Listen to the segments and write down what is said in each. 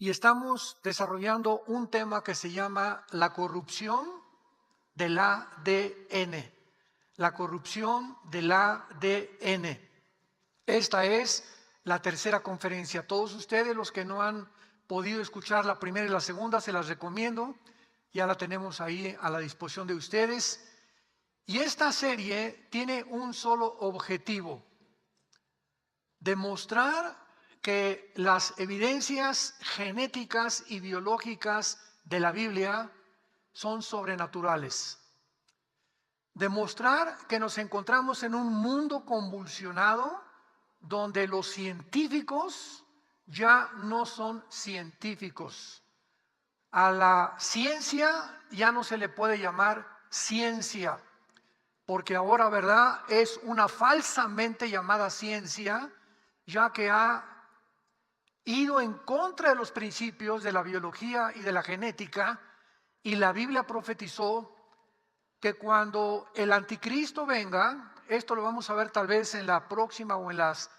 y estamos desarrollando un tema que se llama la corrupción del ADN. La corrupción del ADN. Esta es la tercera conferencia. Todos ustedes, los que no han podido escuchar la primera y la segunda, se las recomiendo. Ya la tenemos ahí a la disposición de ustedes. Y esta serie tiene un solo objetivo: demostrar que las evidencias genéticas y biológicas de la Biblia son sobrenaturales. Demostrar que nos encontramos en un mundo convulsionado donde los científicos ya no son científicos. A la ciencia ya no se le puede llamar ciencia, porque ahora, ¿verdad?, es una falsamente llamada ciencia, ya que ha ido en contra de los principios de la biología y de la genética, y la Biblia profetizó que cuando el anticristo venga, esto lo vamos a ver tal vez en la próxima o en las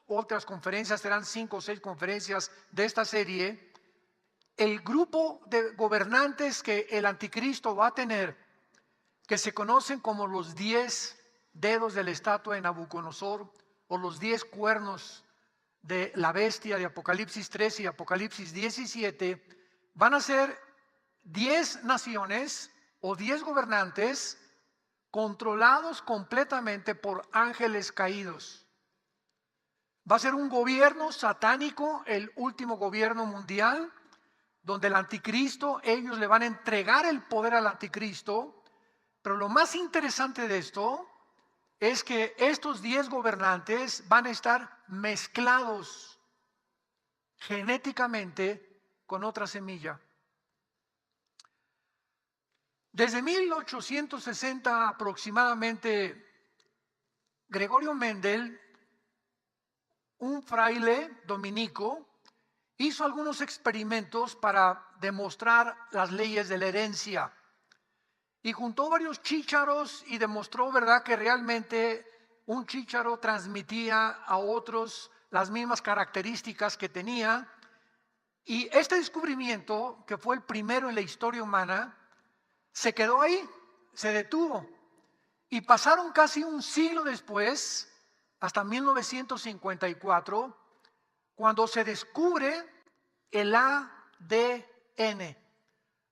otras conferencias, serán 5 o 6 conferencias de esta serie, el grupo de gobernantes que el anticristo va a tener, que se conocen como los 10 dedos de la estatua de Nabucodonosor o los 10 cuernos de la bestia de Apocalipsis 13 y Apocalipsis 17, van a ser 10 naciones o 10 gobernantes controlados completamente por ángeles caídos. Va a ser un gobierno satánico, el último gobierno mundial, donde el anticristo, ellos le van a entregar el poder al anticristo. Pero lo más interesante de esto es que estos 10 gobernantes van a estar mezclados genéticamente con otra semilla. Desde 1860 aproximadamente, Gregorio Mendel, un fraile dominico, hizo algunos experimentos para demostrar las leyes de la herencia. Y juntó varios chícharos y demostró, ¿verdad?, que realmente un chícharo transmitía a otros las mismas características que tenía. Y este descubrimiento, que fue el primero en la historia humana, se quedó ahí, se detuvo. Y pasaron casi un siglo después, hasta 1954, cuando se descubre el ADN,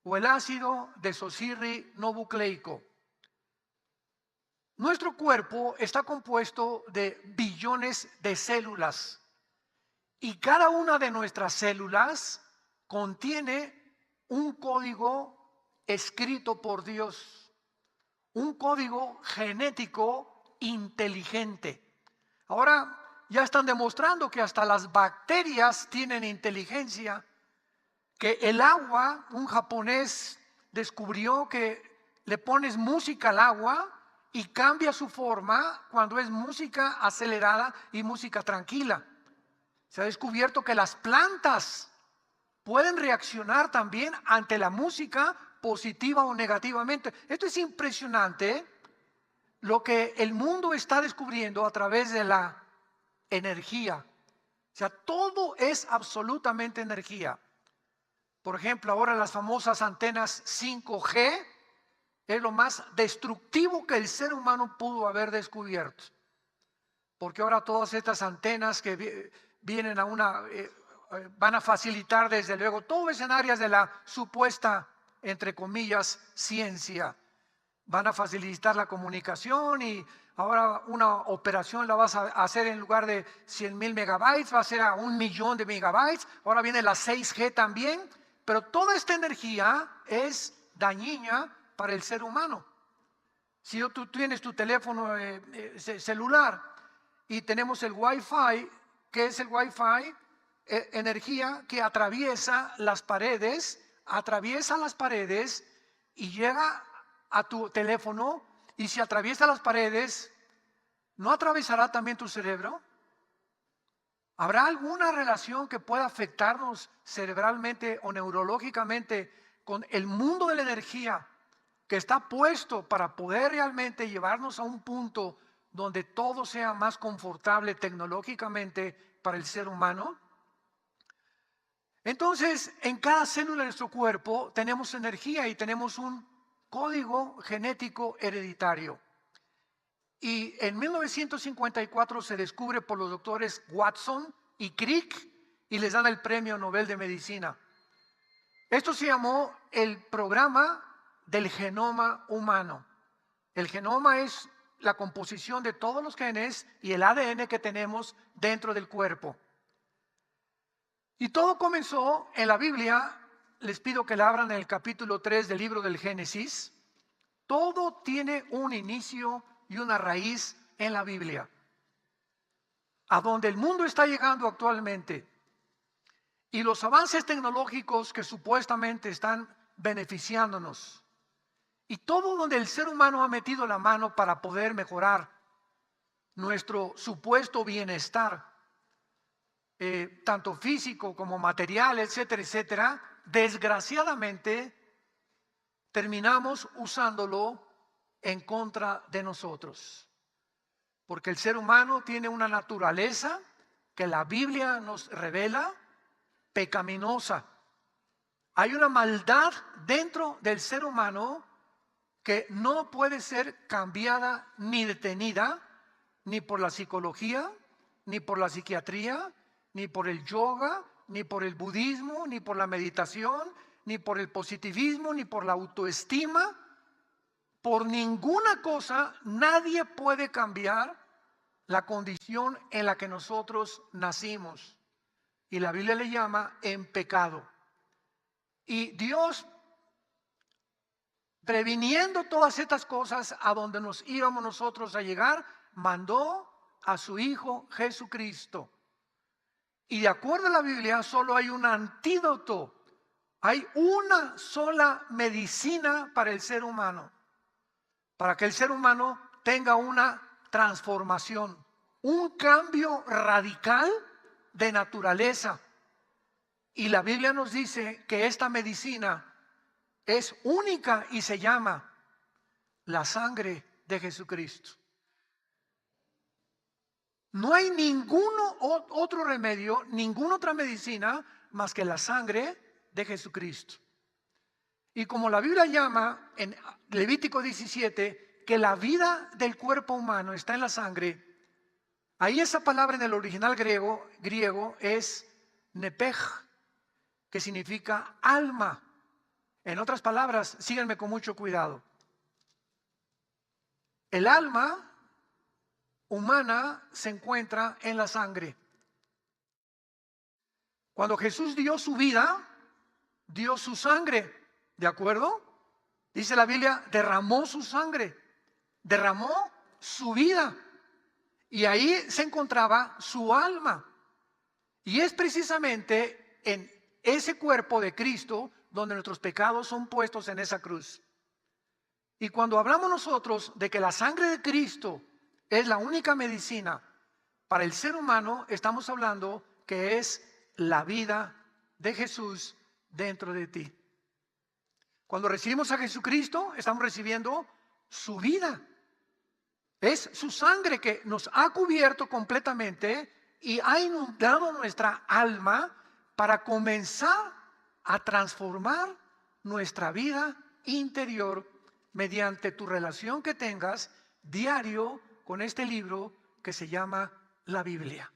o el ácido desoxirribonucleico. Nuestro cuerpo está compuesto de billones de células, y cada una de nuestras células contiene un código escrito por Dios, un código genético inteligente. Ahora ya están demostrando que hasta las bacterias tienen inteligencia, que el agua, un japonés descubrió que le pones música al agua y cambia su forma cuando es música acelerada y música tranquila. Se ha descubierto que las plantas pueden reaccionar también ante la música positiva o negativamente. Esto es impresionante, lo que el mundo está descubriendo a través de la energía. O sea, todo es absolutamente energía. Por ejemplo, ahora las famosas antenas 5G es lo más destructivo que el ser humano pudo haber descubierto. Porque ahora todas estas antenas que vienen a van a facilitar desde luego, todo es en áreas de la supuesta, entre comillas, ciencia. Van a facilitar la comunicación, y ahora una operación la vas a hacer en lugar de 100,000 megabytes, va a ser a 1,000,000 de megabytes. Ahora viene la 6G también. Pero toda esta energía es dañina para el ser humano. Si tú tienes tu teléfono celular y tenemos el Wi-Fi, ¿qué es el Wi-Fi? Energía que atraviesa las paredes y llega a tu teléfono, y si atraviesa las paredes, ¿no atravesará también tu cerebro? ¿Habrá alguna relación que pueda afectarnos cerebralmente o neurológicamente con el mundo de la energía que está puesto para poder realmente llevarnos a un punto donde todo sea más confortable tecnológicamente para el ser humano? Entonces, en cada célula de nuestro cuerpo tenemos energía y tenemos un código genético hereditario. Y en 1954 se descubre por los doctores Watson y Crick y les dan el Premio Nobel de Medicina. Esto se llamó el programa del genoma humano. El genoma es la composición de todos los genes y el ADN que tenemos dentro del cuerpo. Y todo comenzó en la Biblia. Les pido que la abran en el capítulo 3 del libro del Génesis. Todo tiene un inicio y una raíz en la Biblia. A donde el mundo está llegando actualmente y los avances tecnológicos que supuestamente están beneficiándonos, y todo donde el ser humano ha metido la mano para poder mejorar nuestro supuesto bienestar, tanto físico como material, etcétera, etcétera, desgraciadamente terminamos usándolo en contra de nosotros. Porque el ser humano tiene una naturaleza que la Biblia nos revela pecaminosa. Hay una maldad dentro del ser humano que no puede ser cambiada ni detenida, ni por la psicología, ni por la psiquiatría, ni por el yoga, ni por el budismo, ni por la meditación, ni por el positivismo, ni por la autoestima. Por ninguna cosa nadie puede cambiar la condición en la que nosotros nacimos. Y la Biblia le llama en pecado. Y Dios, previniendo todas estas cosas a donde nos íbamos nosotros a llegar, mandó a su Hijo Jesucristo. Y de acuerdo a la Biblia solo hay un antídoto. Hay una sola medicina para el ser humano. Para que el ser humano tenga una transformación, un cambio radical de naturaleza. Y la Biblia nos dice que esta medicina es única y se llama la sangre de Jesucristo. No hay ningún otro remedio, ninguna otra medicina más que la sangre de Jesucristo. Y como la Biblia llama en Levítico 17 que la vida del cuerpo humano está en la sangre, ahí esa palabra en el original griego es nepej, que significa alma. En otras palabras, síganme con mucho cuidado. El alma humana se encuentra en la sangre. Cuando Jesús dio su vida, dio su sangre, ¿de acuerdo? Dice la Biblia, derramó su sangre, derramó su vida. Y ahí se encontraba su alma. Y es precisamente en ese cuerpo de Cristo donde nuestros pecados son puestos en esa cruz. Y cuando hablamos nosotros de que la sangre de Cristo es la única medicina para el ser humano, estamos hablando que es la vida de Jesús dentro de ti. Cuando recibimos a Jesucristo, estamos recibiendo su vida. Es su sangre que nos ha cubierto completamente y ha inundado nuestra alma para comenzar a transformar nuestra vida interior mediante tu relación que tengas diario con este libro que se llama la Biblia.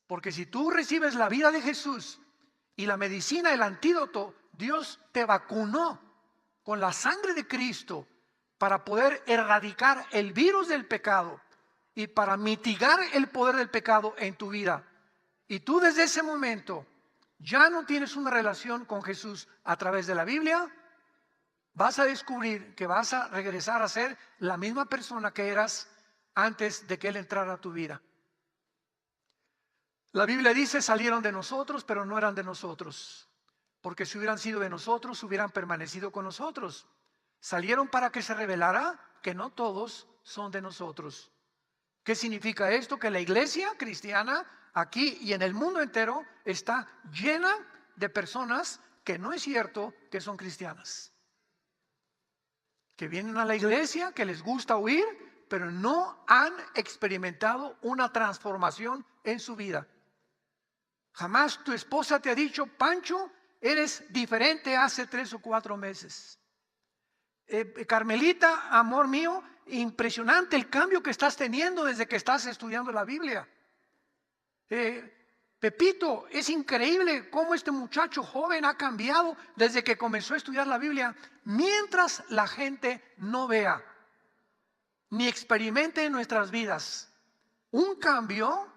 Porque si tú recibes la vida de Jesús y la medicina, el antídoto, Dios te vacunó con la sangre de Cristo para poder erradicar el virus del pecado y para mitigar el poder del pecado en tu vida. Y tú desde ese momento ya no tienes una relación con Jesús a través de la Biblia, vas a descubrir que vas a regresar a ser la misma persona que eras antes de que Él entrara a tu vida. La Biblia dice, salieron de nosotros, pero no eran de nosotros. Porque si hubieran sido de nosotros, hubieran permanecido con nosotros. Salieron para que se revelara que no todos son de nosotros. ¿Qué significa esto? Que la iglesia cristiana aquí y en el mundo entero está llena de personas que no es cierto que son cristianas. Que vienen a la iglesia, que les gusta oír, pero no han experimentado una transformación en su vida. Jamás tu esposa te ha dicho: Pancho, eres diferente hace 3 o 4 meses. Carmelita, amor mío, impresionante el cambio que estás teniendo desde que estás estudiando la Biblia. Pepito, es increíble cómo este muchacho joven ha cambiado desde que comenzó a estudiar la Biblia. Mientras la gente no vea ni experimente en nuestras vidas un cambio,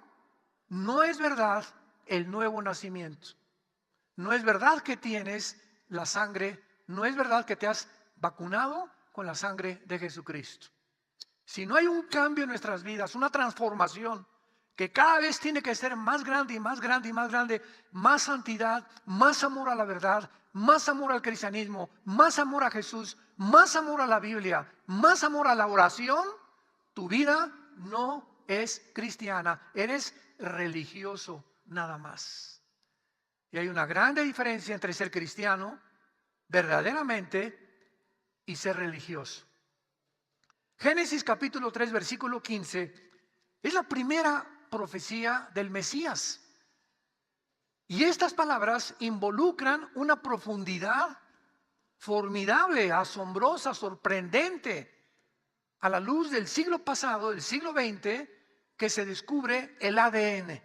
no es verdad el nuevo nacimiento. No es verdad que tienes la sangre, no es verdad que te has vacunado con la sangre de Jesucristo. Si no hay un cambio en nuestras vidas, una transformación que cada vez tiene que ser más grande y más grande y más grande, más santidad, más amor a la verdad, más amor al cristianismo, más amor a Jesús, más amor a la Biblia, más amor a la oración, tu vida no es cristiana, eres religioso nada más. Y hay una grande diferencia entre ser cristiano verdaderamente y ser religioso. Génesis capítulo 3 versículo 15 es la primera profecía del Mesías. Y estas palabras involucran una profundidad formidable, asombrosa, sorprendente, a la luz del siglo pasado, del siglo XX, que se descubre el ADN.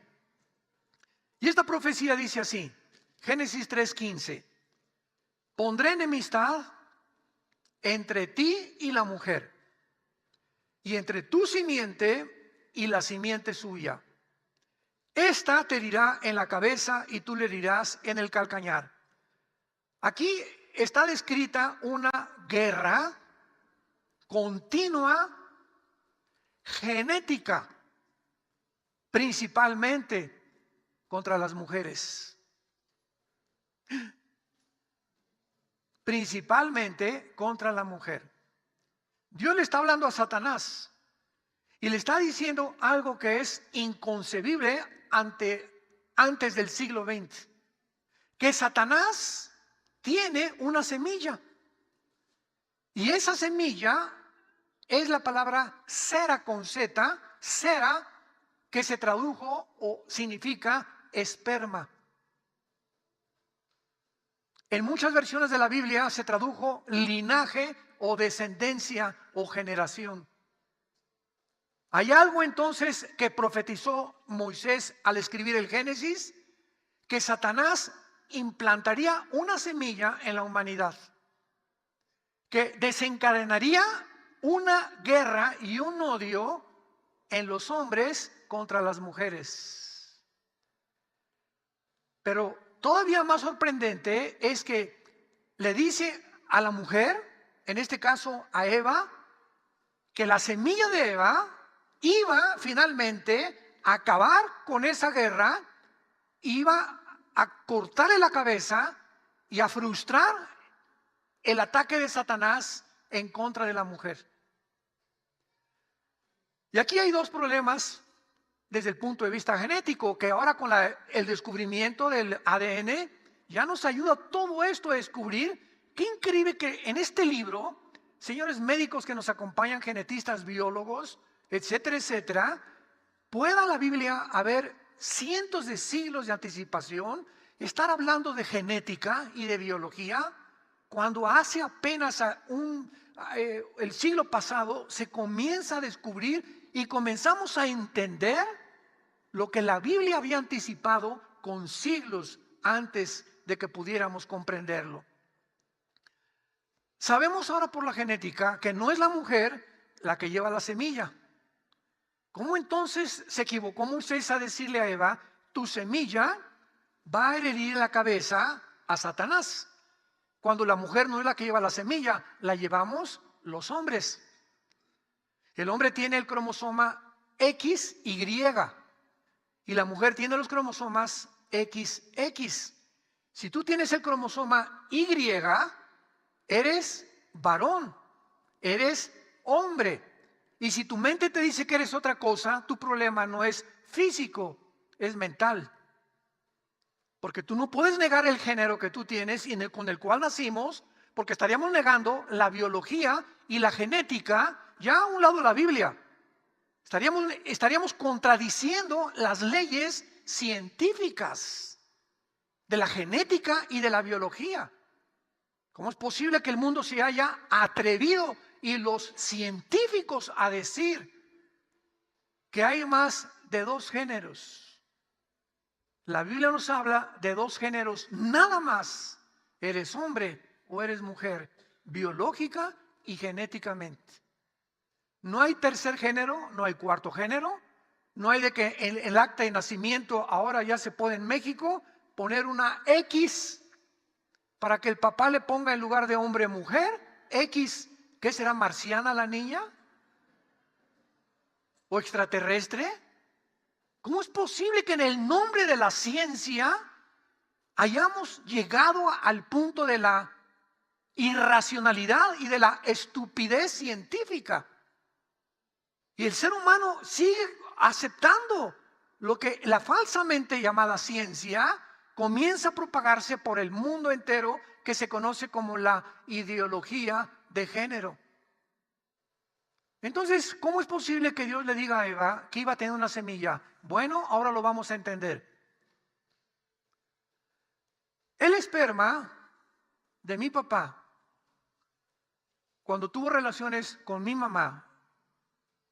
Y esta profecía dice así, Génesis 3:15, pondré enemistad entre ti y la mujer, y entre tu simiente y la simiente suya. Esta te herirá en la cabeza y tú le herirás en el calcañar. Aquí está descrita una guerra continua, genética, principalmente contra las mujeres. Principalmente contra la mujer. Dios le está hablando a Satanás y le está diciendo algo que es inconcebible antes del siglo XX. Que Satanás tiene una semilla. Y esa semilla es la palabra sera con Z, sera, que se tradujo o significa esperma. En muchas versiones de la Biblia se tradujo linaje o descendencia o generación. Hay algo entonces que profetizó Moisés al escribir el Génesis, que Satanás implantaría una semilla en la humanidad, que desencadenaría una guerra y un odio en los hombres contra las mujeres. Pero todavía más sorprendente es que le dice a la mujer, en este caso a Eva, que la semilla de Eva iba finalmente a acabar con esa guerra, iba a cortarle la cabeza y a frustrar el ataque de Satanás en contra de la mujer. Y aquí hay dos problemas desde el punto de vista genético, que ahora con el descubrimiento del ADN ya nos ayuda todo esto a descubrir. Qué increíble que en este libro, señores médicos que nos acompañan, genetistas, biólogos, etcétera, etcétera, pueda la Biblia haber cientos de siglos de anticipación, estar hablando de genética y de biología, cuando hace apenas el siglo pasado se comienza a descubrir y comenzamos a entender lo que la Biblia había anticipado con siglos antes de que pudiéramos comprenderlo. Sabemos ahora por la genética que no es la mujer la que lleva la semilla. ¿Cómo entonces se equivocó Moisés a decirle a Eva, tu semilla va a herir en la cabeza a Satanás? Cuando la mujer no es la que lleva la semilla, la llevamos los hombres. El hombre tiene el cromosoma XY y la mujer tiene los cromosomas XX. Si tú tienes el cromosoma Y, eres varón, eres hombre. Y si tu mente te dice que eres otra cosa, tu problema no es físico, es mental. Porque tú no puedes negar el género que tú tienes y con el cual nacimos, porque estaríamos negando la biología y la genética, ya a un lado de la Biblia. Estaríamos contradiciendo las leyes científicas de la genética y de la biología. ¿Cómo es posible que el mundo se haya atrevido y los científicos a decir que hay más de dos géneros? La Biblia nos habla de dos géneros nada más. Eres hombre o eres mujer, biológica y genéticamente. No hay tercer género, no hay cuarto género. No hay de que en el acta de nacimiento ahora ya se puede en México poner una X para que el papá le ponga en lugar de hombre mujer. X, ¿qué será, marciana la niña? ¿O extraterrestre? ¿Cómo es posible que en el nombre de la ciencia hayamos llegado al punto de la irracionalidad y de la estupidez científica? Y el ser humano sigue aceptando lo que la falsamente llamada ciencia comienza a propagarse por el mundo entero, que se conoce como la ideología de género. Entonces, ¿cómo es posible que Dios le diga a Eva que iba a tener una semilla? Bueno, ahora lo vamos a entender. El esperma de mi papá, cuando tuvo relaciones con mi mamá,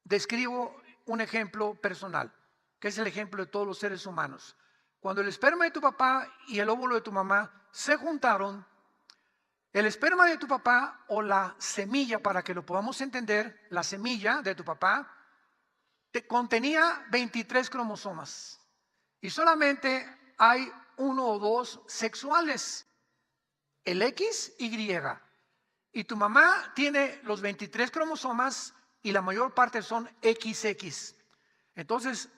describo un ejemplo personal, que es el ejemplo de todos los seres humanos. Cuando el esperma de tu papá y el óvulo de tu mamá se juntaron, el esperma de tu papá, o la semilla, para que lo podamos entender, la semilla de tu papá contenía 23 cromosomas y solamente hay uno o dos sexuales, el X y Y. Y tu mamá tiene los 23 cromosomas y la mayor parte son XX. Entonces,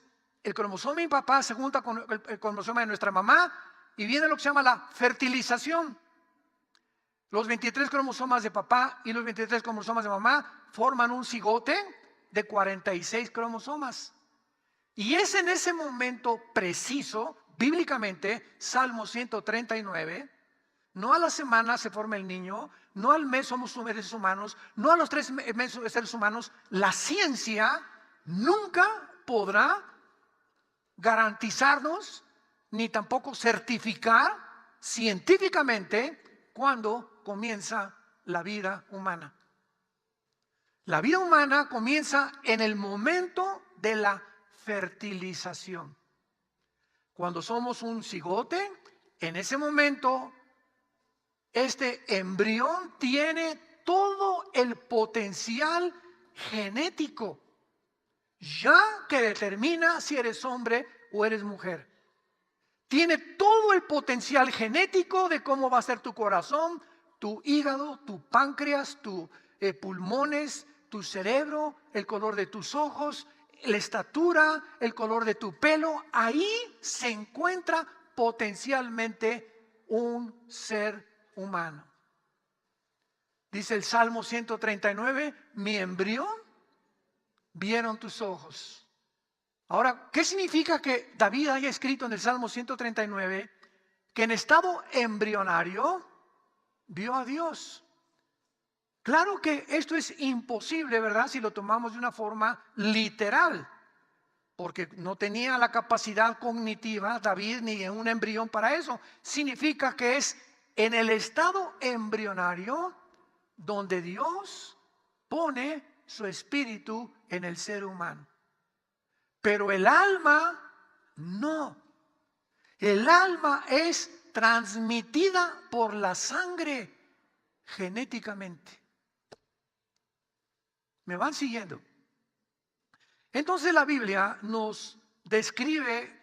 el cromosoma de mi papá se junta con el cromosoma de nuestra mamá y viene lo que se llama la fertilización. Los 23 cromosomas de papá y los 23 cromosomas de mamá forman un cigote de 46 cromosomas. Y es en ese momento preciso, bíblicamente, Salmo 139, no a la semana se forma el niño, no al mes somos seres humanos, no a los 3 meses seres humanos. La ciencia nunca podrá garantizarnos ni tampoco certificar científicamente cuándo comienza la vida humana. La vida humana comienza en el momento de la fertilización. Cuando somos un cigote, en ese momento este embrión tiene todo el potencial genético ya que determina si eres hombre o eres mujer. Tiene todo el potencial genético de cómo va a ser tu corazón, tu hígado, tu páncreas, tus pulmones, tu cerebro, el color de tus ojos, la estatura, el color de tu pelo. Ahí se encuentra potencialmente un ser humano. Dice el Salmo 139, mi embrión vieron tus ojos. Ahora, ¿qué significa que David haya escrito en el Salmo 139 que en estado embrionario vio a Dios? Claro que esto es imposible, ¿verdad? Si lo tomamos de una forma literal, porque no tenía la capacidad cognitiva David ni un embrión para eso. Significa que es en el estado embrionario donde Dios pone su espíritu en el ser humano. Pero el alma no. El alma es transmitida por la sangre genéticamente. ¿Me van siguiendo? Entonces la Biblia nos describe,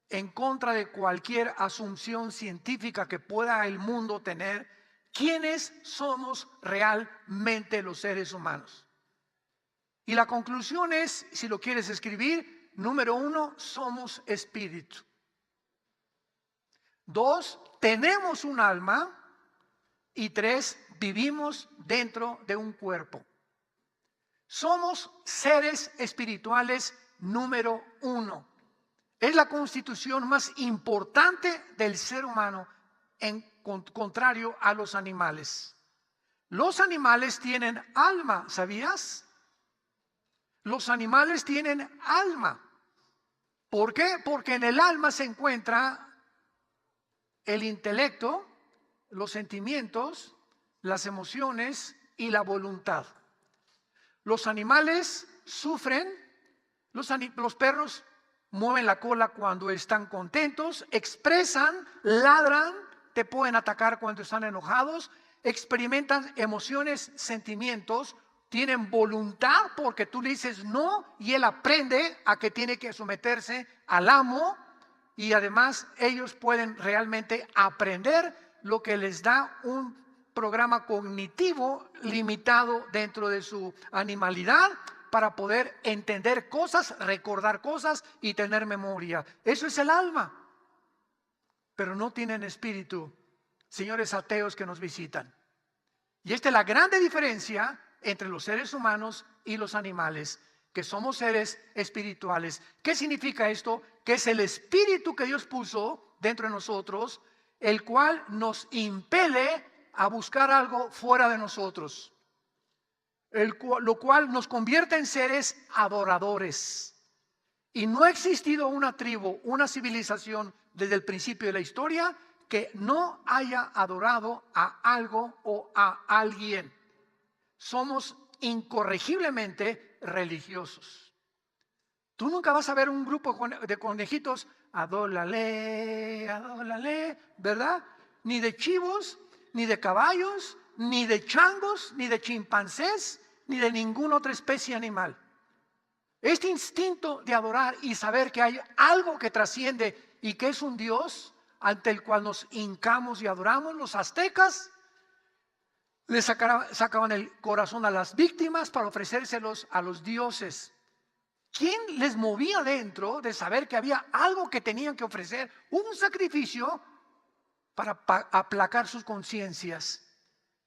en contra de cualquier asunción científica que pueda el mundo tener, quiénes somos realmente los seres humanos. Y la conclusión es, si lo quieres escribir, número 1, somos espíritu. 2, tenemos un alma. Y 3, vivimos dentro de un cuerpo. Somos seres espirituales número 1. Es la constitución más importante del ser humano, en contrario a los animales. Los animales tienen alma, ¿sabías? Los animales tienen alma. ¿Por qué? Porque en el alma se encuentra el intelecto, los sentimientos, las emociones y la voluntad. Los animales sufren, los perros mueven la cola cuando están contentos, expresan, ladran, te pueden atacar cuando están enojados, experimentan emociones, sentimientos, tienen voluntad porque tú le dices no y él aprende a que tiene que someterse al amo, y además ellos pueden realmente aprender lo que les da un programa cognitivo limitado dentro de su animalidad para poder entender cosas, recordar cosas y tener memoria. Eso es el alma. Pero no tienen espíritu, señores ateos que nos visitan. Y esta es la grande diferencia entre los seres humanos y los animales, que somos seres espirituales. ¿Qué significa esto? Que es el espíritu que Dios puso dentro de nosotros, el cual nos impele a buscar algo fuera de nosotros, lo cual nos convierte en seres adoradores. Y no ha existido una tribu, una civilización desde el principio de la historia que no haya adorado a algo o a alguien. Somos incorregiblemente religiosos. Tú nunca vas a ver un grupo de conejitos, adólale, adólale, ¿verdad? Ni de chivos, ni de caballos, ni de changos, ni de chimpancés, ni de ninguna otra especie animal. Este instinto de adorar y saber que hay algo que trasciende y que es un Dios ante el cual nos hincamos y adoramos. Los aztecas le sacaban el corazón a las víctimas para ofrecérselos a los dioses. ¿Quién les movía dentro de saber que había algo que tenían que ofrecer? Un sacrificio para aplacar sus conciencias.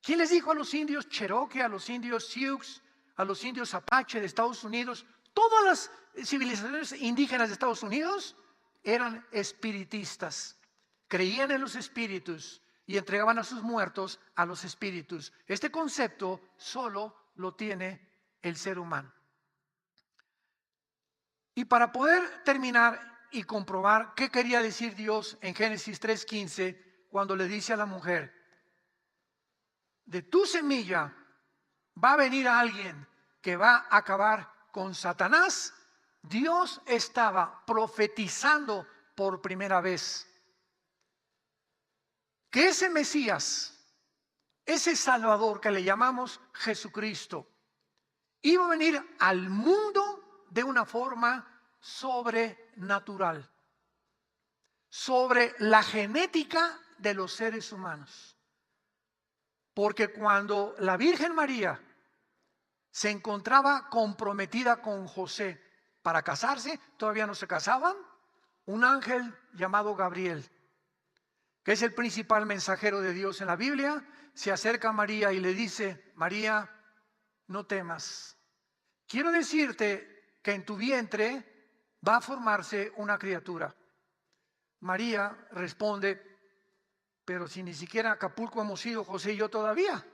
¿Quién les dijo a los indios Cherokee, a los indios Sioux, a los indios Apache de Estados Unidos? Todas las civilizaciones indígenas de Estados Unidos eran espiritistas. Creían en los espíritus y entregaban a sus muertos a los espíritus. Este concepto solo lo tiene el ser humano. Y para poder terminar y comprobar qué quería decir Dios en Génesis 3:15, cuando le dice a la mujer, de tu semilla va a venir alguien que va a acabar con Satanás, Dios estaba profetizando por primera vez que ese Mesías, ese Salvador que le llamamos Jesucristo, iba a venir al mundo de una forma sobrenatural, sobre la genética de los seres humanos. Porque cuando la Virgen María se encontraba comprometida con José para casarse, todavía no se casaban, un ángel llamado Gabriel, que es el principal mensajero de Dios en la Biblia, se acerca a María y le dice, María, no temas. Quiero decirte que en tu vientre va a formarse una criatura. María responde, pero si ni siquiera a Acapulco hemos ido José y yo todavía.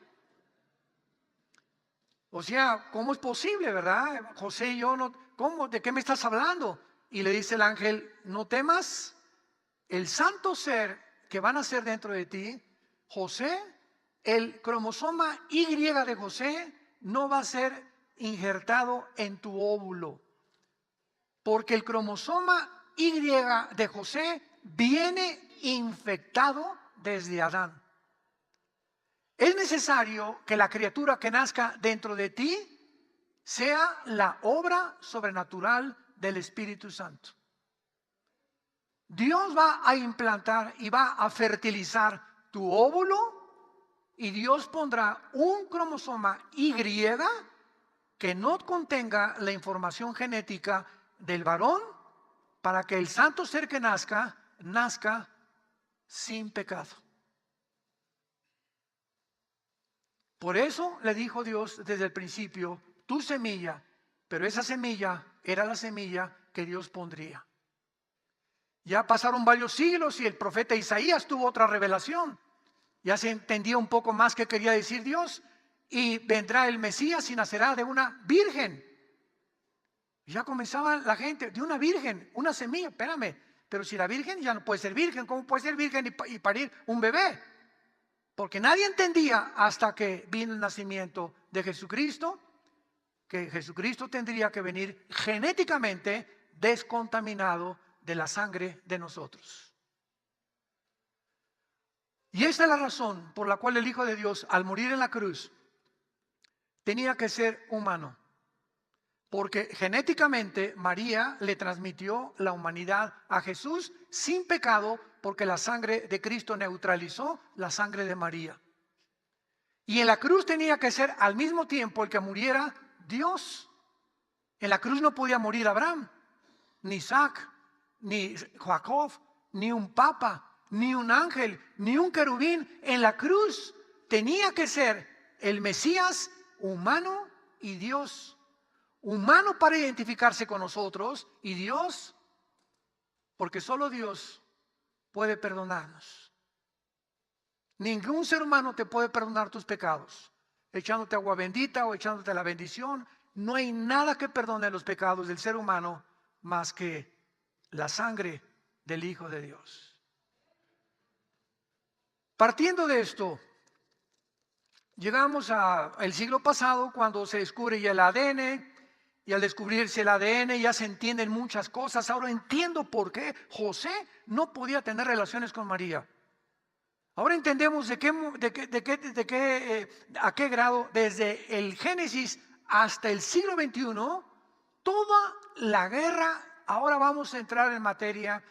O sea, ¿cómo es posible, verdad? José y yo, no, ¿cómo? ¿De qué me estás hablando? Y le dice el ángel, no temas, el santo ser que van a ser dentro de ti, José, el cromosoma Y de José no va a ser injertado en tu óvulo, porque el cromosoma Y de José viene infectado desde Adán. Es necesario que la criatura que nazca dentro de ti sea la obra sobrenatural del Espíritu Santo. Dios va a implantar y va a fertilizar tu óvulo y Dios pondrá un cromosoma Y que no contenga la información genética del varón para que el santo ser que nazca sin pecado. Por eso le dijo Dios desde el principio, tu semilla, pero esa semilla era la semilla que Dios pondría. Ya pasaron varios siglos y el profeta Isaías tuvo otra revelación. Ya se entendía un poco más qué quería decir Dios. Y vendrá el Mesías y nacerá de una virgen. Ya comenzaba la gente, de una virgen, una semilla, espérame, pero si la virgen ya no puede ser virgen, ¿cómo puede ser virgen y parir un bebé? Porque nadie entendía hasta que vino el nacimiento de Jesucristo, que Jesucristo tendría que venir genéticamente descontaminado de la sangre de nosotros. Y esta es la razón por la cual el Hijo de Dios, al morir en la cruz, tenía que ser humano. Porque genéticamente María le transmitió la humanidad a Jesús sin pecado, porque la sangre de Cristo neutralizó la sangre de María. Y en la cruz tenía que ser al mismo tiempo el que muriera Dios. En la cruz no podía morir Abraham, ni Isaac, ni Jacob, ni un papa, ni un ángel, ni un querubín. En la cruz tenía que ser el Mesías humano y Dios. Humano para identificarse con nosotros y Dios, porque solo Dios puede perdonarnos. Ningún ser humano te puede perdonar tus pecados, echándote agua bendita o echándote la bendición. No hay nada que perdone los pecados del ser humano más que la sangre del Hijo de Dios. Partiendo de esto, llegamos al siglo pasado, cuando se descubre ya el ADN. Y al descubrirse el ADN ya se entienden muchas cosas. Ahora entiendo por qué José no podía tener relaciones con María. Ahora entendemos a qué grado, desde el Génesis hasta el siglo XXI, toda la guerra, ahora vamos a entrar en materia,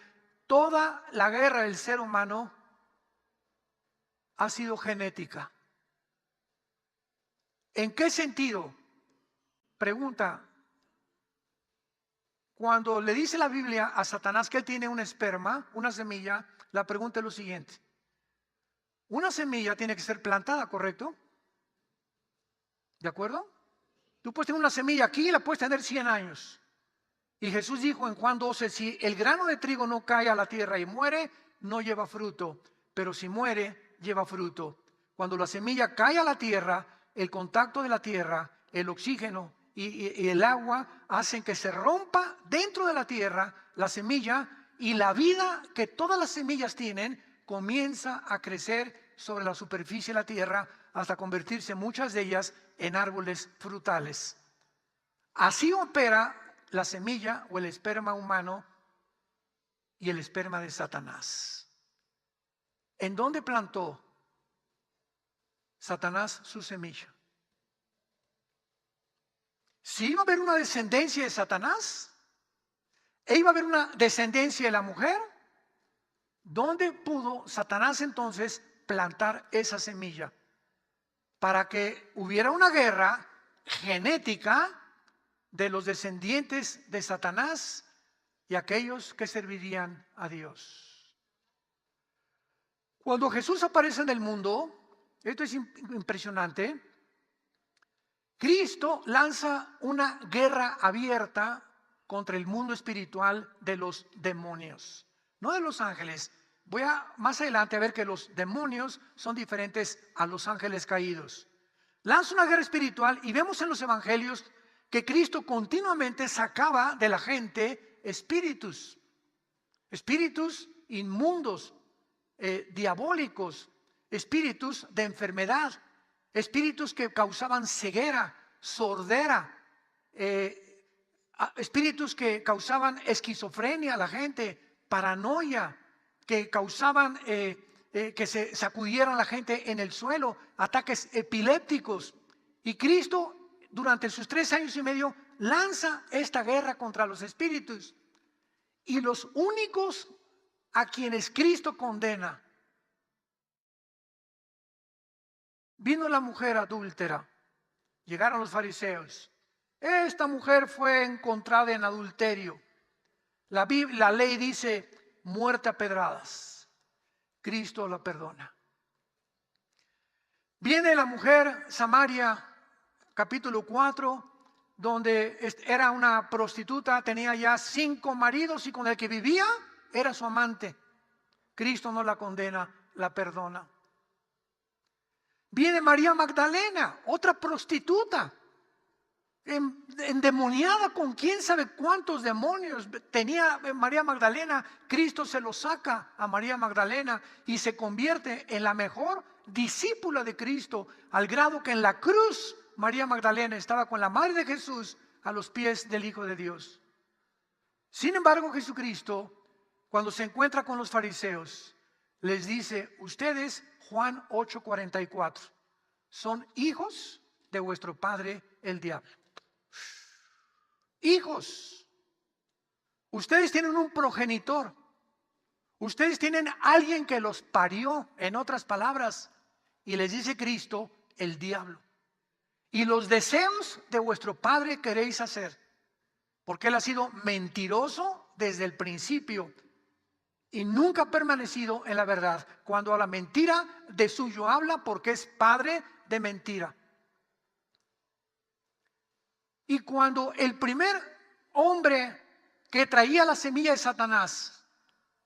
toda la guerra del ser humano ha sido genética. ¿En qué sentido? Pregunta. Cuando le dice la Biblia a Satanás que él tiene un esperma, una semilla, la pregunta es lo siguiente. Una semilla tiene que ser plantada, ¿correcto? ¿De acuerdo? Tú puedes tener una semilla aquí y la puedes tener 100 años. Y Jesús dijo en Juan 12, si el grano de trigo no cae a la tierra y muere, no lleva fruto. Pero si muere, lleva fruto. Cuando la semilla cae a la tierra, el contacto de la tierra, el oxígeno y el agua hacen que se rompa dentro de la tierra la semilla, y la vida que todas las semillas tienen comienza a crecer sobre la superficie de la tierra hasta convertirse muchas de ellas en árboles frutales. Así opera la semilla o el esperma humano y el esperma de Satanás. ¿En dónde plantó Satanás su semilla? Si iba a haber una descendencia de Satanás, e iba a haber una descendencia de la mujer, ¿dónde pudo Satanás entonces plantar esa semilla? Para que hubiera una guerra genética de los descendientes de Satanás y aquellos que servirían a Dios. Cuando Jesús aparece en el mundo, esto es impresionante, Cristo lanza una guerra abierta contra el mundo espiritual de los demonios, no de los ángeles. Voy más adelante a ver que los demonios son diferentes a los ángeles caídos. Lanza una guerra espiritual y vemos en los evangelios que Cristo continuamente sacaba de la gente espíritus inmundos, diabólicos, espíritus de enfermedad, espíritus que causaban ceguera, sordera, espíritus que causaban esquizofrenia a la gente, paranoia, que causaban que se sacudieran la gente en el suelo, ataques epilépticos. Y Cristo, durante sus 3 años y medio, lanza esta guerra contra los espíritus. Y los únicos a quienes Cristo condena: vino la mujer adúltera, llegaron los fariseos. Esta mujer fue encontrada en adulterio. La ley dice muerte a pedradas. Cristo la perdona. Viene la mujer Samaria, capítulo 4, donde era una prostituta, tenía ya 5 maridos y con el que vivía era su amante. Cristo no la condena, la perdona. Viene María Magdalena, otra prostituta. endemoniada con quién sabe cuántos demonios tenía María Magdalena. Cristo se lo saca a María Magdalena y se convierte en la mejor discípula de Cristo, al grado que en la cruz María Magdalena estaba con la madre de Jesús a los pies del Hijo de Dios. Sin embargo, Jesucristo, cuando se encuentra con los fariseos, les dice: ustedes, Juan 8:44, son hijos de vuestro padre el diablo. Hijos. Ustedes tienen un progenitor. Ustedes tienen alguien que los parió, en otras palabras. Y les dice Cristo: el diablo. Y los deseos de vuestro padre queréis hacer. Porque él ha sido mentiroso desde el principio y nunca ha permanecido en la verdad. Cuando a la mentira de suyo habla, porque es padre de mentira. Y cuando el primer hombre que traía la semilla de Satanás,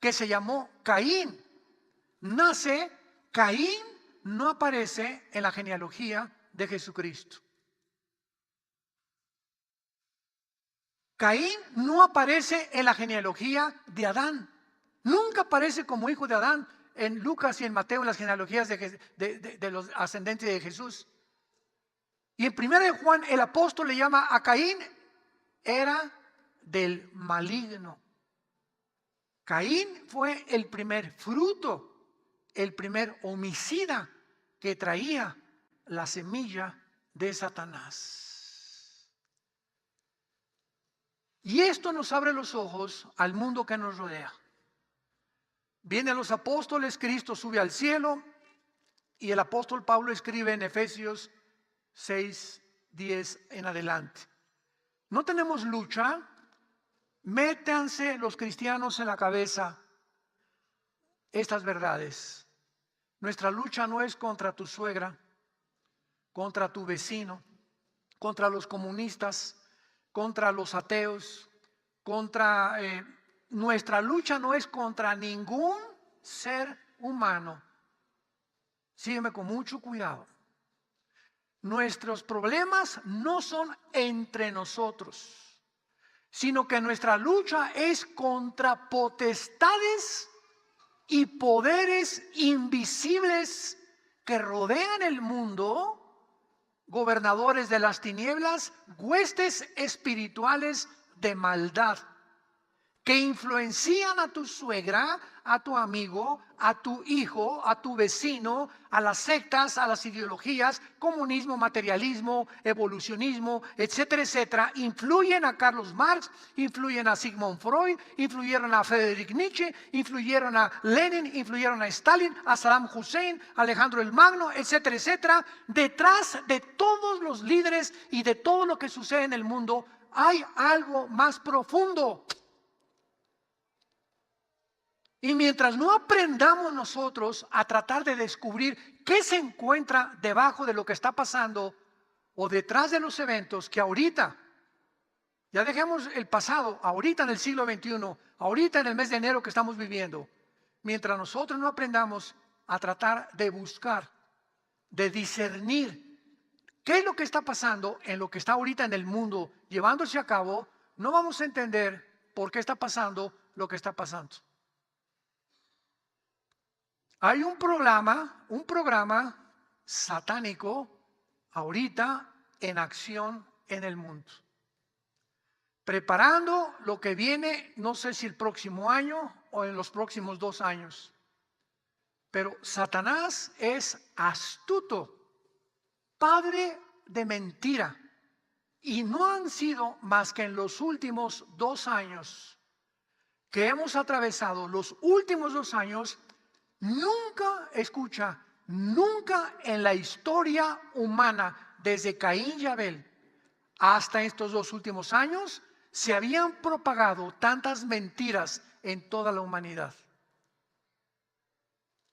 que se llamó Caín, nace, Caín no aparece en la genealogía de Jesucristo. Caín no aparece en la genealogía de Adán. Nunca aparece como hijo de Adán en Lucas y en Mateo, en las genealogías de los ascendentes de Jesús. Y en 1 de Juan el apóstol le llama a Caín, era del maligno. Caín fue el primer fruto, el primer homicida que traía la semilla de Satanás. Y esto nos abre los ojos al mundo que nos rodea. Vienen los apóstoles, Cristo sube al cielo y el apóstol Pablo escribe en Efesios 6:10 en adelante: no tenemos lucha. Métanse los cristianos en la cabeza estas verdades. Nuestra lucha no es contra tu suegra, contra tu vecino, contra los comunistas, contra los ateos, nuestra lucha no es contra ningún ser humano. Sígueme con mucho cuidado. Nuestros problemas no son entre nosotros, sino que nuestra lucha es contra potestades y poderes invisibles que rodean el mundo, gobernadores de las tinieblas, huestes espirituales de maldad, que influencian a tu suegra, a tu amigo, a tu hijo, a tu vecino, a las sectas, a las ideologías, comunismo, materialismo, evolucionismo, etcétera, etcétera. Influyen a Carlos Marx, influyen a Sigmund Freud, influyeron a Friedrich Nietzsche, influyeron a Lenin, influyeron a Stalin, a Saddam Hussein, a Alejandro el Magno, etcétera, etcétera. Detrás de todos los líderes y de todo lo que sucede en el mundo hay algo más profundo. Y mientras no aprendamos nosotros a tratar de descubrir qué se encuentra debajo de lo que está pasando o detrás de los eventos que ahorita, ya dejemos el pasado, ahorita en el siglo XXI, ahorita en el mes de enero que estamos viviendo, mientras nosotros no aprendamos a tratar de buscar, de discernir qué es lo que está pasando en lo que está ahorita en el mundo llevándose a cabo, no vamos a entender por qué está pasando lo que está pasando. Hay un programa satánico ahorita en acción en el mundo, preparando lo que viene, no sé si el próximo año o en los próximos 2 años. Pero Satanás es astuto, padre de mentira, y no han sido más que en los últimos 2 años que hemos atravesado, los últimos 2 años. Nunca, escucha, nunca en la historia humana, desde Caín y Abel hasta estos 2 últimos años, se habían propagado tantas mentiras en toda la humanidad.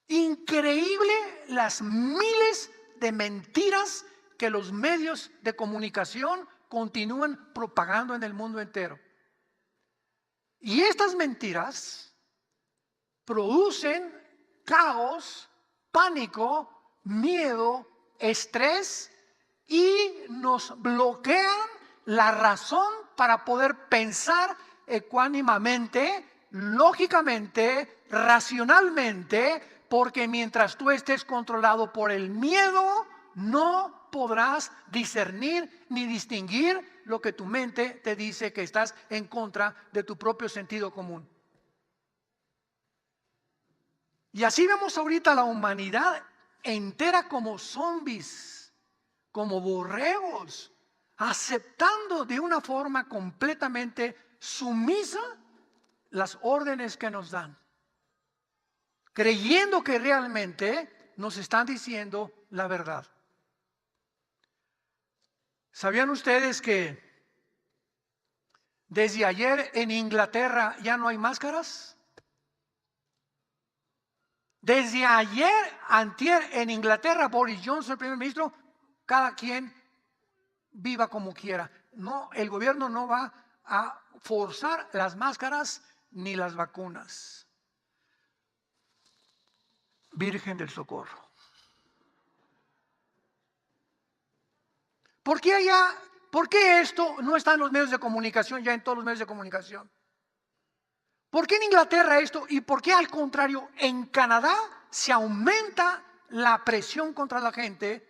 Increíble las miles de mentiras que los medios de comunicación continúan propagando en el mundo entero. Y estas mentiras producen caos, pánico, miedo, estrés y nos bloquean la razón para poder pensar ecuánimamente, lógicamente, racionalmente, porque mientras tú estés controlado por el miedo, no podrás discernir ni distinguir lo que tu mente te dice que estás en contra de tu propio sentido común. Y así vemos ahorita a la humanidad entera como zombies, como borregos, aceptando de una forma completamente sumisa las órdenes que nos dan, creyendo que realmente nos están diciendo la verdad. ¿Sabían ustedes que desde ayer en Inglaterra ya no hay máscaras? Desde ayer, antier, en Inglaterra, Boris Johnson, el primer ministro, cada quien viva como quiera. No, el gobierno no va a forzar las máscaras ni las vacunas. Virgen del Socorro. ¿Por qué esto no está en los medios de comunicación, ya en todos los medios de comunicación? ¿Por qué en Inglaterra esto y por qué al contrario en Canadá se aumenta la presión contra la gente?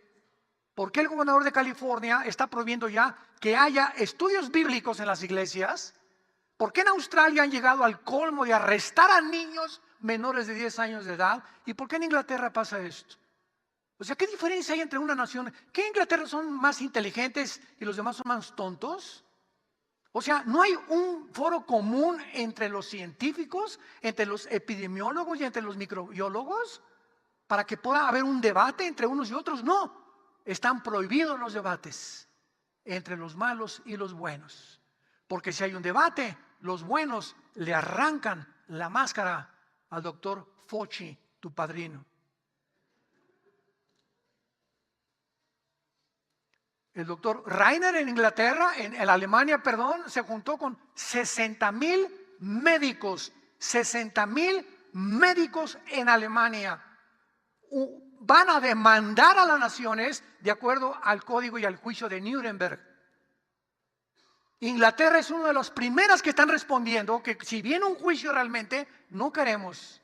¿Por qué el gobernador de California está prohibiendo ya que haya estudios bíblicos en las iglesias? ¿Por qué en Australia han llegado al colmo de arrestar a niños menores de 10 años de edad? ¿Y por qué en Inglaterra pasa esto? O sea, ¿qué diferencia hay entre una nación? ¿Qué en Inglaterra son más inteligentes y los demás son más tontos? O sea, no hay un foro común entre los científicos, entre los epidemiólogos y entre los microbiólogos para que pueda haber un debate entre unos y otros. No, están prohibidos los debates entre los malos y los buenos. Porque si hay un debate, los buenos le arrancan la máscara al doctor Fauci, tu padrino. El doctor Reiner en Inglaterra, en Alemania, perdón, se juntó con 60,000 médicos. 60,000 médicos en Alemania. Van a demandar a las naciones de acuerdo al código y al juicio de Nuremberg. Inglaterra es una de las primeras que están respondiendo que si viene un juicio realmente, no queremos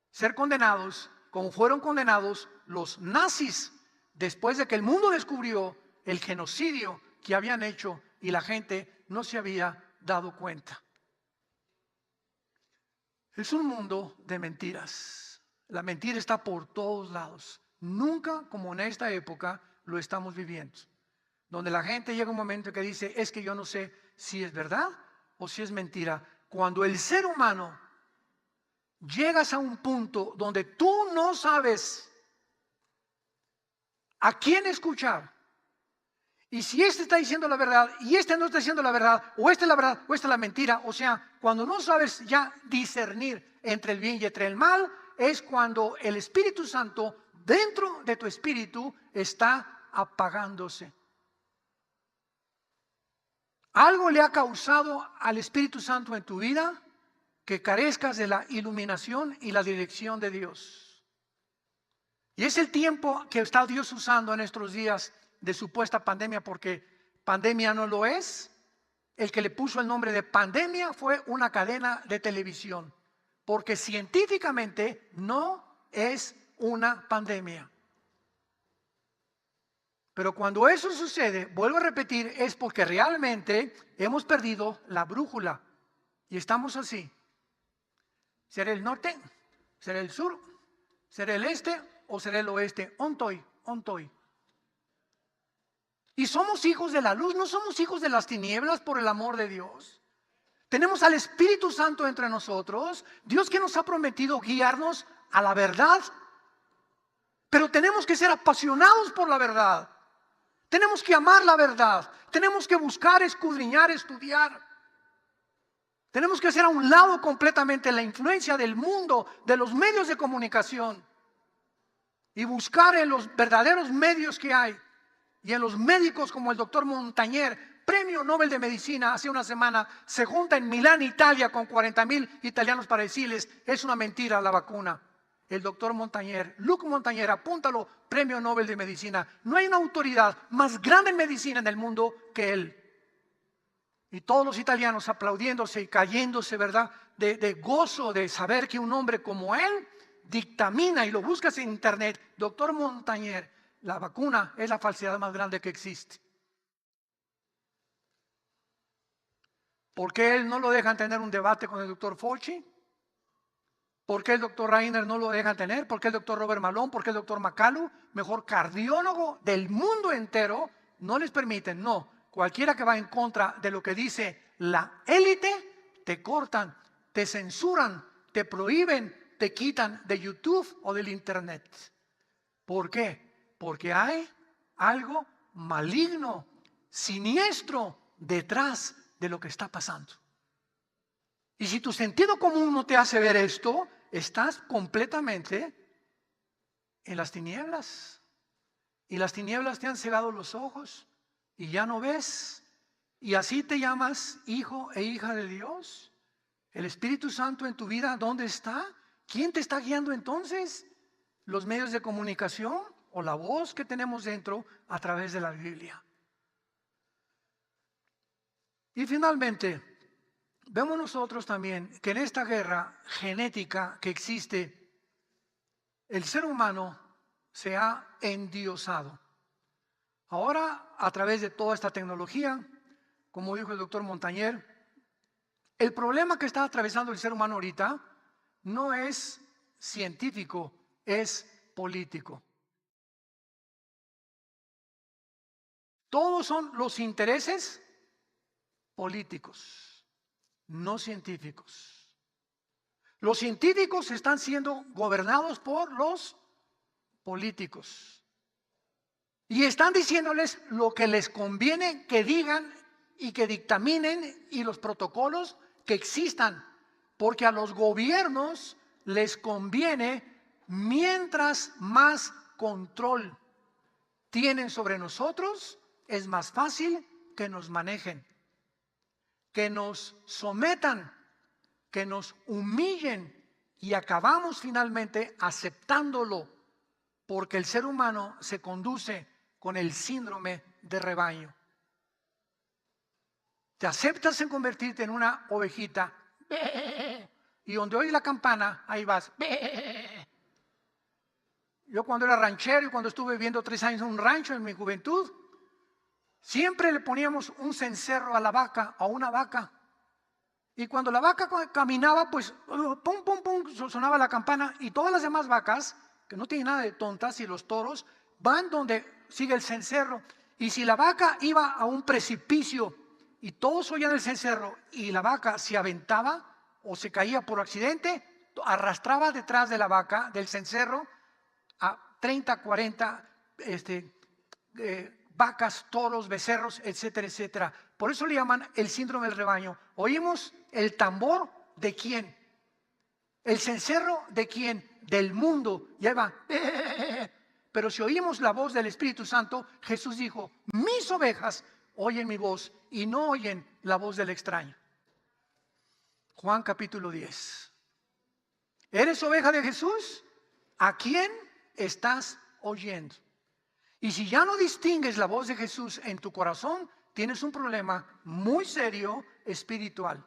ser condenados como fueron condenados los nazis después de que el mundo descubrió el genocidio que habían hecho y la gente no se había dado cuenta. Es un mundo de mentiras. La mentira está por todos lados. Nunca como en esta época lo estamos viviendo. Donde la gente llega un momento que dice, es que yo no sé si es verdad o si es mentira. Cuando el ser humano llegas a un punto donde tú no sabes a quién escuchar, y si este está diciendo la verdad y este no está diciendo la verdad, o esta es la verdad o esta es la mentira, o sea, cuando no sabes ya discernir entre el bien y entre el mal, es cuando el Espíritu Santo dentro de tu espíritu está apagándose. ¿Algo le ha causado al Espíritu Santo en tu vida que carezcas de la iluminación y la dirección de Dios? Y es el tiempo que está Dios usando en estos días de supuesta pandemia, porque pandemia no lo es. El que le puso el nombre de pandemia fue una cadena de televisión, porque científicamente no es una pandemia. Pero cuando eso sucede, vuelvo a repetir, es porque realmente hemos perdido la brújula y estamos así. ¿Será el norte? ¿Será el sur? ¿Será el este o será el oeste? Ontoy. Y somos hijos de la luz, no somos hijos de las tinieblas, por el amor de Dios. Tenemos al Espíritu Santo entre nosotros, Dios que nos ha prometido guiarnos a la verdad. Pero tenemos que ser apasionados por la verdad. Tenemos que amar la verdad. Tenemos que buscar, escudriñar, estudiar. Tenemos que hacer a un lado completamente la influencia del mundo, de los medios de comunicación, y buscar en los verdaderos medios que hay y en los médicos como el doctor Montañer, premio Nobel de Medicina, hace una semana se junta en Milán, Italia, con 40,000 italianos para decirles: es una mentira la vacuna, el doctor Montañer, Luc Montañer, apúntalo, Premio Nobel de Medicina. No hay una autoridad más grande en medicina en el mundo que él. Y todos los italianos aplaudiéndose y cayéndose, ¿verdad? De gozo de saber que un hombre como él dictamina, y lo buscas en internet, doctor Montañer, la vacuna es la falsedad más grande que existe. ¿Por qué él no lo dejan tener un debate con el doctor Fauci? ¿Por qué el doctor Reiner no lo dejan tener? ¿Por qué el doctor Robert Malone? ¿Por qué el doctor Makalu, mejor cardiólogo del mundo entero, no les permiten? No, cualquiera que va en contra de lo que dice la élite, te cortan, te censuran, te prohíben, te quitan de YouTube o del internet. ¿Por qué? Porque hay algo maligno, siniestro detrás de lo que está pasando. Y si tu sentido común no te hace ver esto, estás completamente en las tinieblas. Y las tinieblas te han cegado los ojos y ya no ves. Y así te llamas hijo e hija de Dios. El Espíritu Santo en tu vida, ¿dónde está? ¿Quién te está guiando entonces? ¿Los medios de comunicación o la voz que tenemos dentro a través de la Biblia? Y finalmente, vemos nosotros también que en esta guerra genética que existe, el ser humano se ha endiosado. Ahora, a través de toda esta tecnología, como dijo el doctor Montañer, el problema que está atravesando el ser humano ahorita no es científico, es político. Todos son los intereses políticos, no científicos. Los científicos están siendo gobernados por los políticos. Y están diciéndoles lo que les conviene que digan y que dictaminen, y los protocolos que existan. Porque a los gobiernos les conviene, mientras más control tienen sobre nosotros, es más fácil que nos manejen, que nos sometan, que nos humillen, y acabamos finalmente aceptándolo, porque el ser humano se conduce con el síndrome de rebaño. Te aceptas en convertirte en una ovejita, y donde oyes la campana, ahí vas. Yo cuando era ranchero y cuando estuve viviendo 3 años en un rancho en mi juventud, siempre le poníamos un cencerro a la vaca, a una vaca. Y cuando la vaca caminaba, pues pum, pum, pum, sonaba la campana, y todas las demás vacas, que no tienen nada de tontas, y los toros, van donde sigue el cencerro. Y si la vaca iba a un precipicio y todos oían el cencerro y la vaca se aventaba o se caía por accidente, arrastraba detrás de la vaca, del cencerro, a 30, 40 vacas, toros, becerros, etcétera, etcétera. Por eso le llaman el síndrome del rebaño. Oímos el tambor de quién, el cencerro de quién, del mundo. Ya va. Pero si oímos la voz del Espíritu Santo, Jesús dijo: mis ovejas oyen mi voz y no oyen la voz del extraño. Juan capítulo 10. ¿Eres oveja de Jesús? ¿A quién estás oyendo? Y si ya no distingues la voz de Jesús en tu corazón, tienes un problema muy serio espiritual.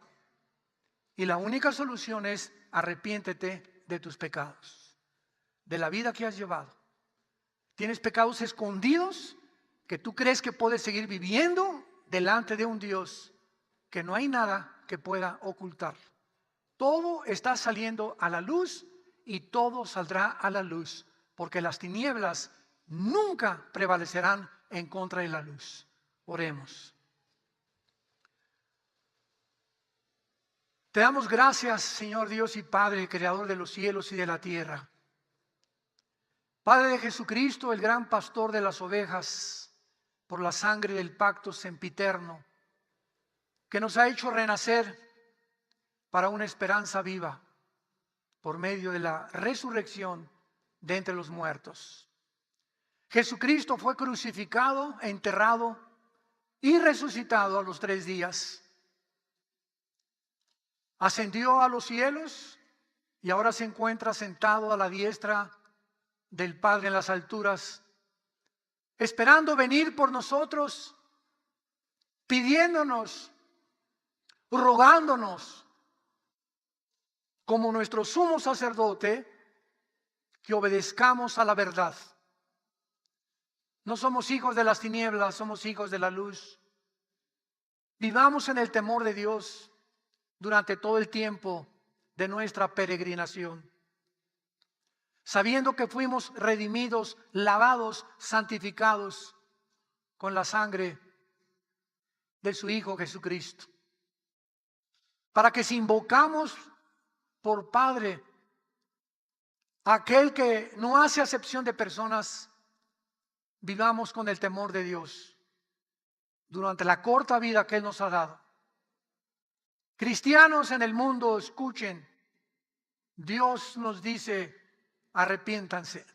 Y la única solución es: arrepiéntete de tus pecados, de la vida que has llevado. Tienes pecados escondidos que tú crees que puedes seguir viviendo delante de un Dios que no hay nada que pueda ocultar. Todo está saliendo a la luz y todo saldrá a la luz, porque las tinieblas nunca prevalecerán en contra de la luz. Oremos. Te damos gracias, Señor Dios y Padre, Creador de los cielos y de la tierra. Padre de Jesucristo, el gran pastor de las ovejas, por la sangre del pacto sempiterno, que nos ha hecho renacer para una esperanza viva, por medio de la resurrección de entre los muertos. Jesucristo fue crucificado, enterrado y resucitado a los 3 días. Ascendió a los cielos y ahora se encuentra sentado a la diestra del Padre en las alturas, esperando venir por nosotros, pidiéndonos, rogándonos, como nuestro sumo sacerdote, que obedezcamos a la verdad. No somos hijos de las tinieblas, somos hijos de la luz. Vivamos en el temor de Dios durante todo el tiempo de nuestra peregrinación, sabiendo que fuimos redimidos, lavados, santificados con la sangre de su Hijo Jesucristo, para que si invocamos por Padre a aquel que no hace acepción de personas, vivamos con el temor de Dios durante la corta vida que Él nos ha dado. Cristianos en el mundo, escuchen, Dios nos dice: arrepiéntanse.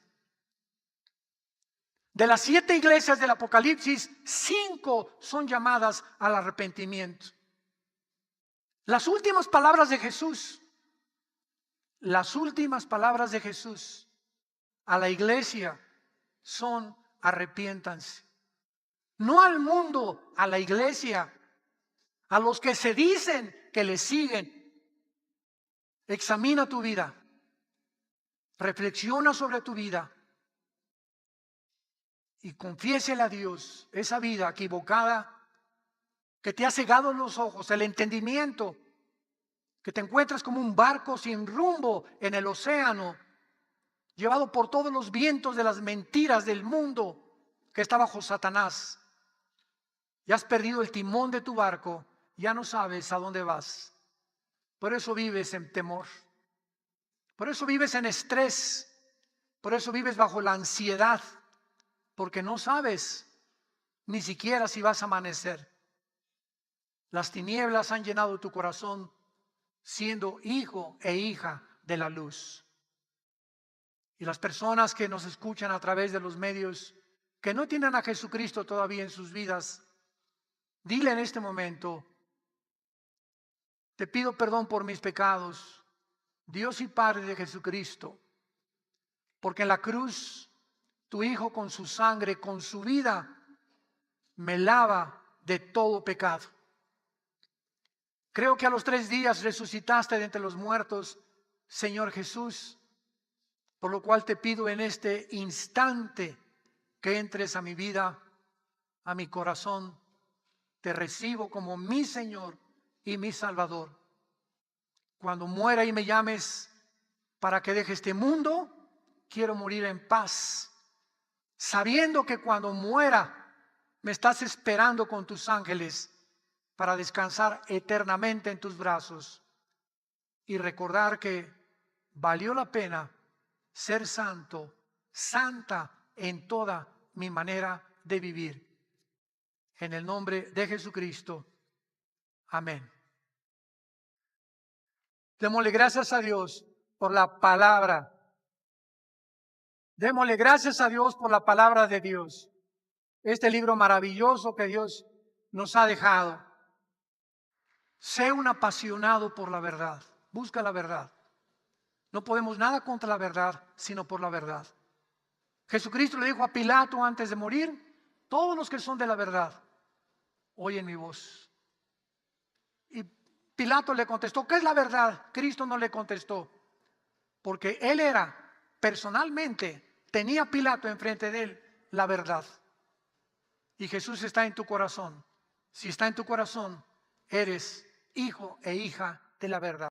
De las 7 iglesias del Apocalipsis, 5 son llamadas al arrepentimiento. Las últimas palabras de Jesús, a la iglesia son: arrepiéntanse. No al mundo, a la iglesia, a los que se dicen que le siguen. Examina tu vida, reflexiona sobre tu vida y confiésele a Dios esa vida equivocada que te ha cegado los ojos, el entendimiento, que te encuentras como un barco sin rumbo en el océano, llevado por todos los vientos de las mentiras del mundo que está bajo Satanás. Ya has perdido el timón de tu barco, ya no sabes a dónde vas. Por eso vives en temor, por eso vives en estrés, por eso vives bajo la ansiedad, porque no sabes ni siquiera si vas a amanecer. Las tinieblas han llenado tu corazón, siendo hijo e hija de la luz. Y las personas que nos escuchan a través de los medios, que no tienen a Jesucristo todavía en sus vidas, dile en este momento: te pido perdón por mis pecados, Dios y Padre de Jesucristo, porque en la cruz tu Hijo con su sangre, con su vida, me lava de todo pecado. Creo que a los 3 días resucitaste de entre los muertos, Señor Jesús, por lo cual te pido en este instante que entres a mi vida, a mi corazón. Te recibo como mi Señor y mi Salvador. Cuando muera y me llames para que deje este mundo, quiero morir en paz, sabiendo que cuando muera me estás esperando con tus ángeles para descansar eternamente en tus brazos y recordar que valió la pena ser santo, santa en toda mi manera de vivir. En el nombre de Jesucristo. Amén. Démosle gracias a Dios por la palabra. Démosle gracias a Dios por la palabra de Dios. Este libro maravilloso que Dios nos ha dejado. Sé un apasionado por la verdad. Busca la verdad. No podemos nada contra la verdad, sino por la verdad. Jesucristo le dijo a Pilato antes de morir: todos los que son de la verdad oyen mi voz. Y Pilato le contestó: ¿qué es la verdad? Cristo no le contestó, porque él era personalmente, tenía a Pilato enfrente de él la verdad. Y Jesús está en tu corazón. Si está en tu corazón, eres hijo e hija de la verdad.